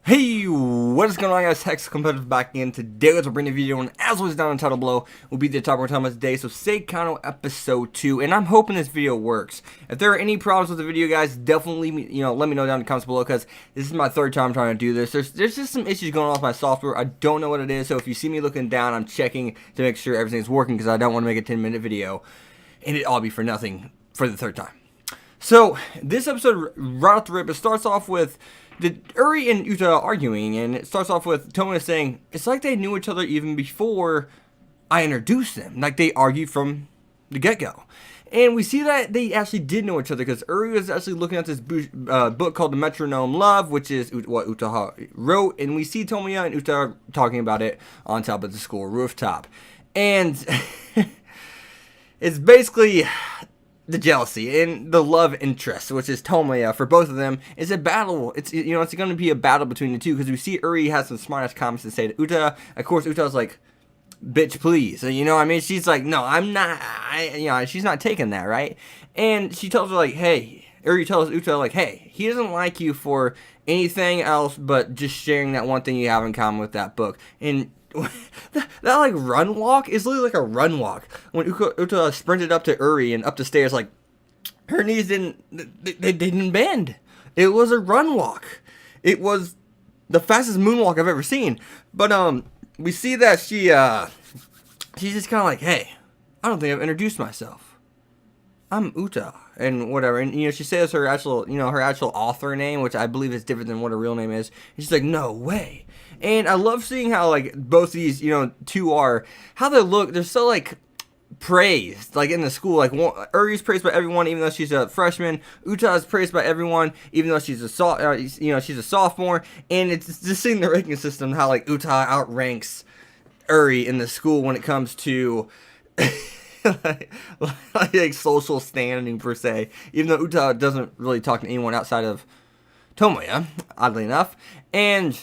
Hey, what is going on, guys? Hex Competitive back in. Today, let's bring a video, and as always, down in the title below will be the topic we're talking about today. So, Saekano episode 2, and I'm hoping this video works. If there are any problems with the video, guys, definitely let me know down in the comments below, because this is my third time trying to do this. There's just some issues going on with my software. I don't know what it is, so if you see me looking down, I'm checking to make sure everything's working, because I don't want to make a 10-minute video and it all be for nothing for the third time. So, this episode, right off the rip, it starts off with Uri and Uta arguing, and it starts off with Tomoya saying, it's like they knew each other even before I introduced them. Like, they argued from the get-go. And we see that they actually did know each other, because Uri was actually looking at this book called The Metronome Love, which is what Uta wrote, and we see Tomoya and Uta talking about it on top of the school rooftop. And it's basically the jealousy and the love interest, which is Tomoya, for both of them, is a battle. It's going to be a battle between the two, because we see Uri has some smart-ass comments to say to Uta. Of course, Uta's like, bitch, please. She's like, no, I'm not, she's not taking that, right? And she tells her, like, hey, Uri tells Uta, like, hey, he doesn't like you for anything else but just sharing that one thing you have in common with that book. And that like run walk is literally like a run walk. When Uta sprinted up to Uri and up the stairs, like, her knees didn't bend. It was a run walk. It was the fastest moonwalk I've ever seen. But we see that she's just kind of like, hey, I don't think I've introduced myself. I'm Uta and whatever. And she says her actual author name, which I believe is different than what her real name is. And she's like, no way. And I love seeing how, like, both these, two are, how they look, they're so, like, praised, like, in the school. Like, Uri's praised by everyone, even though she's a freshman. Uta is praised by everyone, even though she's a sophomore. And it's just seeing the ranking system, how, like, Uta outranks Uri in the school when it comes to like social standing, per se. Even though Uta doesn't really talk to anyone outside of Tomoya, oddly enough. And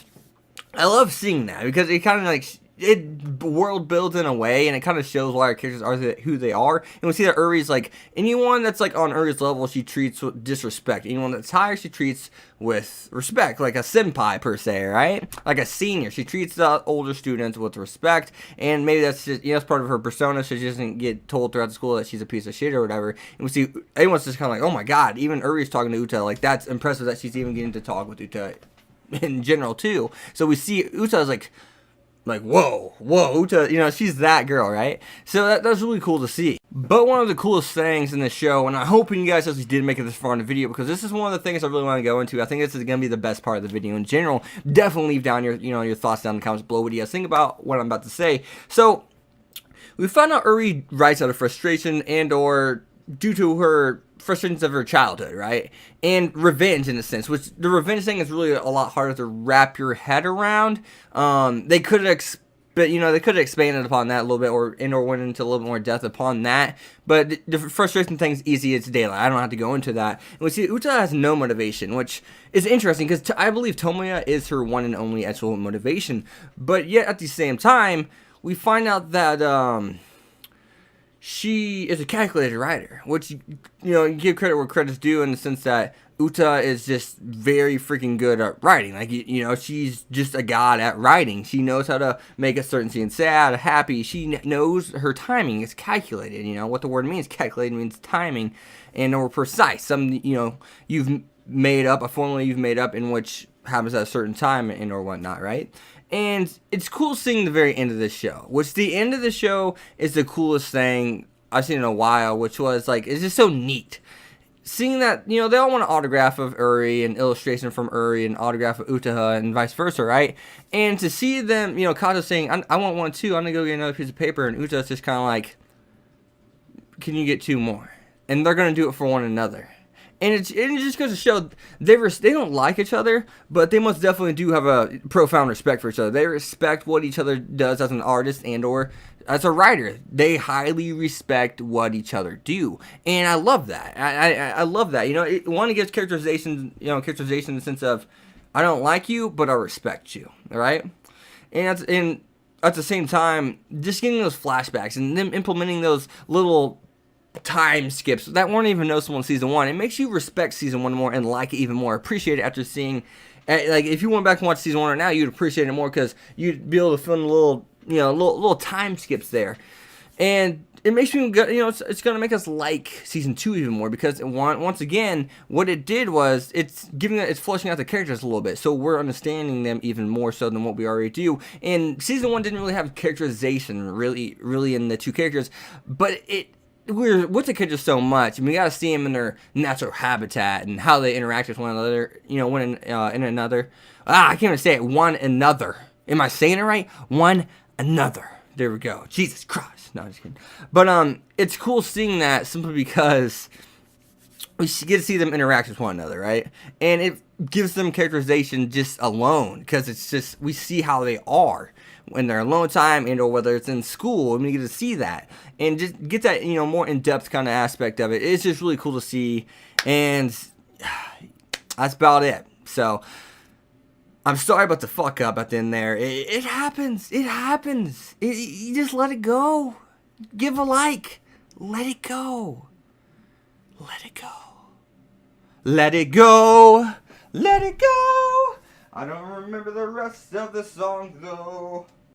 I love seeing that, because it kind of like, it world builds in a way, and it kind of shows why our characters are who they are. And we see that Uri's like, anyone that's like on Uri's level, she treats with disrespect. Anyone that's higher, she treats with respect, like a senpai, per se, right? Like a senior, she treats the older students with respect. And maybe that's just, that's part of her persona, so she doesn't get told throughout the school that she's a piece of shit or whatever. And we see everyone's just kind of like, oh my god, even Uri's talking to Uta. Like, that's impressive that she's even getting to talk with Uta in general too. So we see Uta's like whoa, Uta, she's that girl, right? So that's really cool to see. But one of the coolest things in the show, and I'm hoping you guys actually did make it this far in the video, because this is one of the things I really want to go into. I think this is going to be the best part of the video in general. Definitely leave down your thoughts down in the comments below. What do you guys think about what I'm about to say? So we found out Uri writes out of frustration and or due to her frustrations of her childhood, right? And revenge, in a sense, which the revenge thing is really a lot harder to wrap your head around. They could have expanded upon that a little bit, or went into a little bit more depth upon that. But the frustration thing's easy, it's daylight. I don't have to go into that. And we see Uta has no motivation, which is interesting, because I believe Tomoya is her one and only actual motivation. But yet, at the same time, we find out that she is a calculated writer, which, you give credit where credit's due, in the sense that Uta is just very freaking good at writing. Like, she's just a god at writing. She knows how to make a certain scene sad, happy. She knows her timing is calculated. What the word means. Calculated means timing and or precise. Something, you've made up, a formula you've made up in which happens at a certain time and or whatnot, right? And it's cool seeing the very end of this show, which the end of the show is the coolest thing I've seen in a while, which was like, it's just so neat. Seeing that, they all want an autograph of Uri, an illustration from Uri, an autograph of Uta, and vice versa, right? And to see them, Kato saying, I want one too, I'm gonna go get another piece of paper, and Uta's just kind of like, can you get two more? And they're gonna do it for one another. And it just goes to show they don't like each other, but they most definitely do have a profound respect for each other. They respect what each other does as an artist and or as a writer. They highly respect what each other do, and I love that. I love that. One, it gives characterization in the sense of, I don't like you, but I respect you. All right, and at the same time, just getting those flashbacks and them implementing those little time skips that weren't even noticeable in season 1. It makes you respect season 1 more and like it even more, appreciate it after seeing Like if you went back and watched season 1 right now, you'd appreciate it more because you'd be able to fill in little time skips there, and it makes me it's going to make us like season 2 even more because once again what it did was it's fleshing out the characters a little bit, so we're understanding them even more so than what we already do. And season 1 didn't really have characterization really in the two characters, but we're with the characters so much, and we got to see them in their natural habitat and how they interact with one another. In another. I can't even say it. One another. Am I saying it right? One another. There we go. Jesus Christ. No, I'm just kidding. But it's cool seeing that simply because we get to see them interact with one another, right? And it gives them characterization just alone because it's just we see how they are when they're alone time and or whether it's in school, and we get to see that and just get that more in-depth kind of aspect of it. It's just really cool to see, and that's about it. So I'm sorry about the fuck up at the end there. It happens. It happens. You just let it go. Give a like. Let it go. Let it go. Let it go. Let it go. I don't remember the rest of the song though.